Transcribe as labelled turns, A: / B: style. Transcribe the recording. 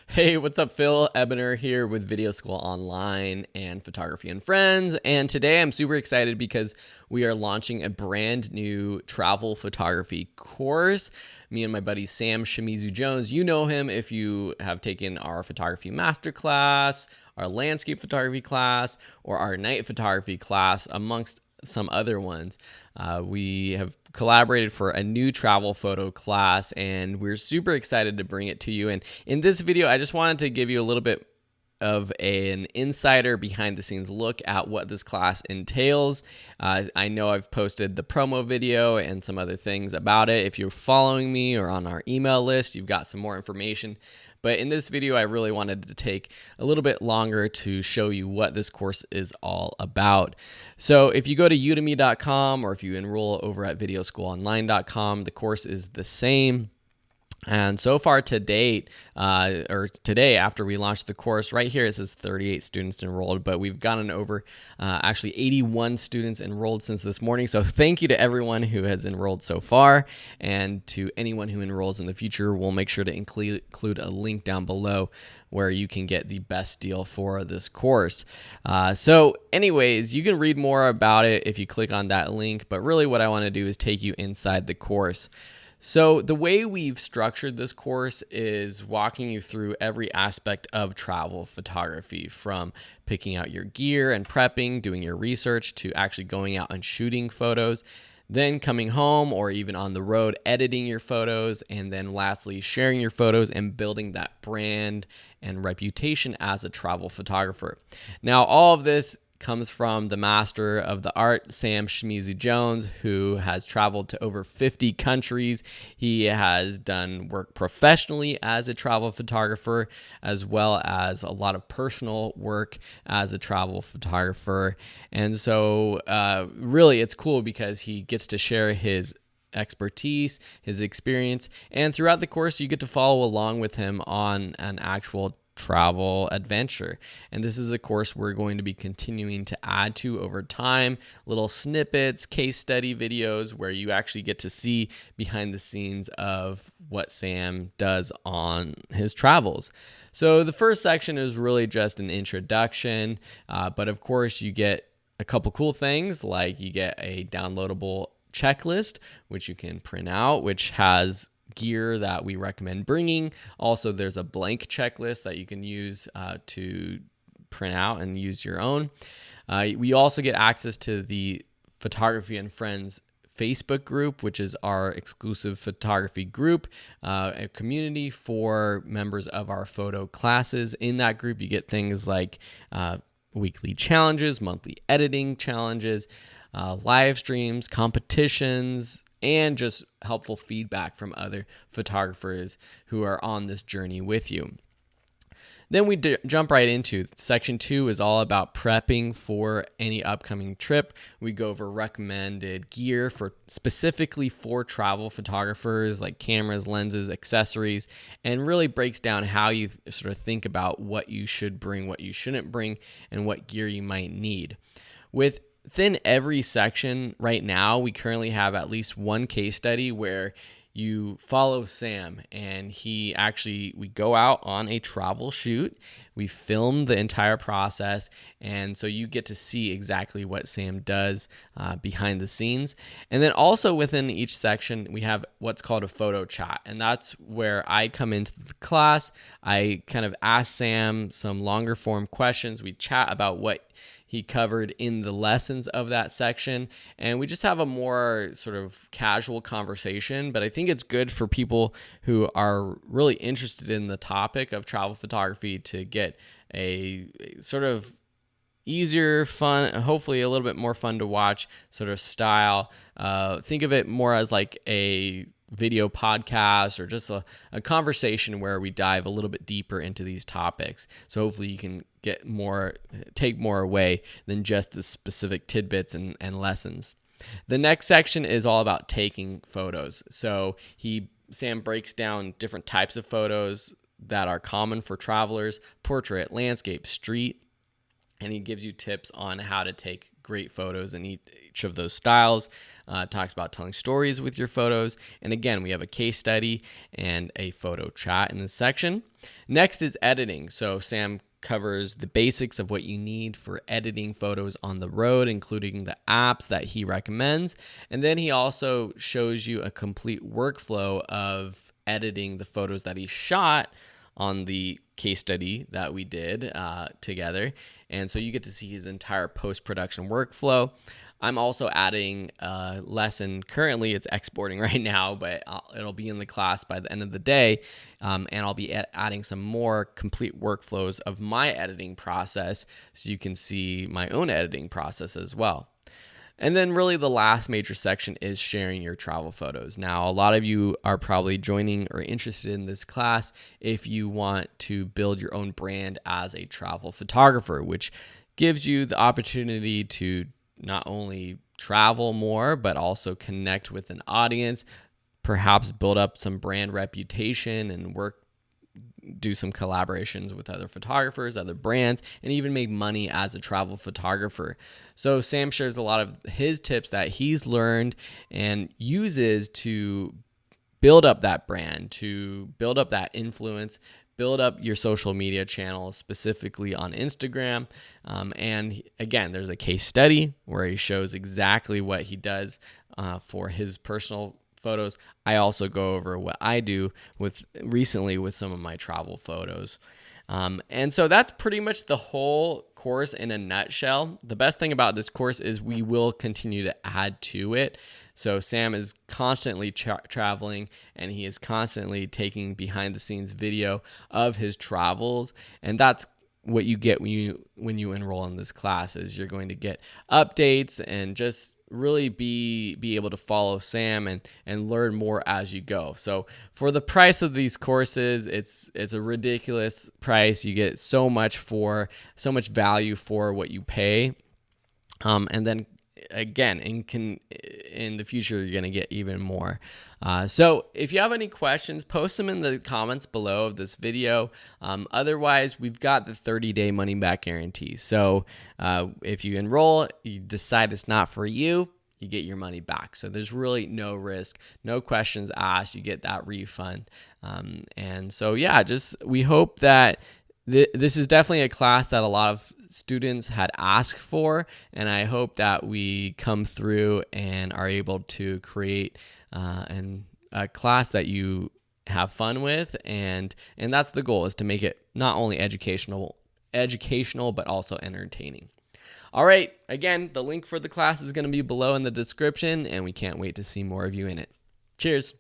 A: Hey, what's up, Phil? Ebener here with Video School Online and Photography and Friends. And today I'm super excited because we are launching a brand new travel photography course. Me and my buddy Sam Shimizu-Jones, you know him if you have taken our photography masterclass, our landscape photography class, or our night photography class, amongst some other ones. We have collaborated for a new travel photo class, and we're super excited to bring it to you. And in this video, I just wanted to give you a little bit of an insider behind the scenes look at what this class entails. I know I've posted the promo video and some other things about it. If you're following me or on our email list, you've got some more information. But in this video, I really wanted to take a little bit longer to show you what this course is all about. So if you go to udemy.com or if you enroll over at videoschoolonline.com, the course is the same. And so far to date, or today after we launched the course, right here it says 38 students enrolled, but we've gotten over actually 81 students enrolled since this morning. So thank you to everyone who has enrolled so far, and to anyone who enrolls in the future. We'll make sure to include a link down below where you can get the best deal for this course. So anyways, you can read more about it if you click on that link, but really what I want to do is take you inside the course. So the way we've structured this course is walking you through every aspect of travel photography, from picking out your gear and prepping, doing your research, to actually going out and shooting photos, then coming home or even on the road, editing your photos, and then lastly, sharing your photos and building that brand and reputation as a travel photographer. Now, all of this comes from the master of the art, Sam Shimizu-Jones, who has traveled to over 50 countries. He has done work professionally as a travel photographer, as well as a lot of personal work as a travel photographer. And so really it's cool because he gets to share his expertise, his experience, and throughout the course you get to follow along with him on an actual travel adventure. And this is a course we're going to be continuing to add to over time, little snippets, case study videos where you actually get to see behind the scenes of what Sam does on his travels. So the first section is really just an introduction, but of course you get a couple cool things, like you get a downloadable checklist which you can print out, which has gear that we recommend bringing. Also, there's a blank checklist that you can use to print out and use your own. We also get access to the Photography and Friends Facebook group, which is our exclusive photography group, a community for members of our photo classes. In that group, you get things like weekly challenges, monthly editing challenges, live streams, competitions, and just helpful feedback from other photographers who are on this journey with you. Then we jump right into section 2 is all about prepping for any upcoming trip. We go over recommended gear for specifically for travel photographers, like cameras, lenses, accessories, and really breaks down how you sort of think about what you should bring, what you shouldn't bring, and what gear you might need. Within every section right now, we currently have at least one case study where you follow Sam, and we go out on a travel shoot. We film the entire process, and so you get to see exactly what Sam does behind the scenes. And then also within each section, we have what's called a photo chat, and that's where I come into the class. I kind of ask Sam some longer form questions. We chat about what he covered in the lessons of that section, and we just have a more sort of casual conversation. But I think it's good for people who are really interested in the topic of travel photography to get a sort of easier, fun, hopefully a little bit more fun to watch sort of style. Think of it more as like a video podcast or just a conversation where we dive a little bit deeper into these topics. So hopefully you can take more away than just the specific tidbits and lessons. The next section is all about taking photos. So Sam breaks down different types of photos that are common for travelers: portrait, landscape, street, and he gives you tips on how to take great photos in each of those styles. Talks about telling stories with your photos. And again, we have a case study and a photo chat in this section. Next is editing. So Sam covers the basics of what you need for editing photos on the road, including the apps that he recommends. And then he also shows you a complete workflow of editing the photos that he shot on the case study that we did together. And so you get to see his entire post-production workflow. I'm also adding a lesson. Currently, it's exporting right now, but it'll be in the class by the end of the day. And I'll be adding some more complete workflows of my editing process so you can see my own editing process as well. And then really the last major section is sharing your travel photos. Now, a lot of you are probably joining or interested in this class if you want to build your own brand as a travel photographer, which gives you the opportunity to not only travel more, but also connect with an audience, perhaps build up some brand reputation and do some collaborations with other photographers, other brands, and even make money as a travel photographer. So Sam shares a lot of his tips that he's learned and uses to build up that brand, to build up that influence, build up your social media channels, specifically on Instagram. And again, there's a case study where he shows exactly what he does for his personal photos. I also go over what I do recently with some of my travel photos. And so that's pretty much the whole course in a nutshell. The best thing about this course is we will continue to add to it. So Sam is constantly traveling, and he is constantly taking behind the scenes video of his travels. And that's what you get when you enroll in this class. Is you're going to get updates and just really be able to follow Sam and learn more as you go. So for the price of these courses, it's a ridiculous price. You get so much value for what you pay. And then again, in the future, you're going to get even more. So if you have any questions, post them in the comments below of this video. Otherwise, we've got the 30-day money-back guarantee. So if you enroll, you decide it's not for you, you get your money back. So there's really no risk, no questions asked. You get that refund. And so, yeah, we hope that this is definitely a class that a lot of students had asked for, and I hope that we come through and are able to create a class that you have fun with, and that's the goal, is to make it not only educational but also entertaining. All right, again, the link for the class is going to be below in the description, and we can't wait to see more of you in it. Cheers.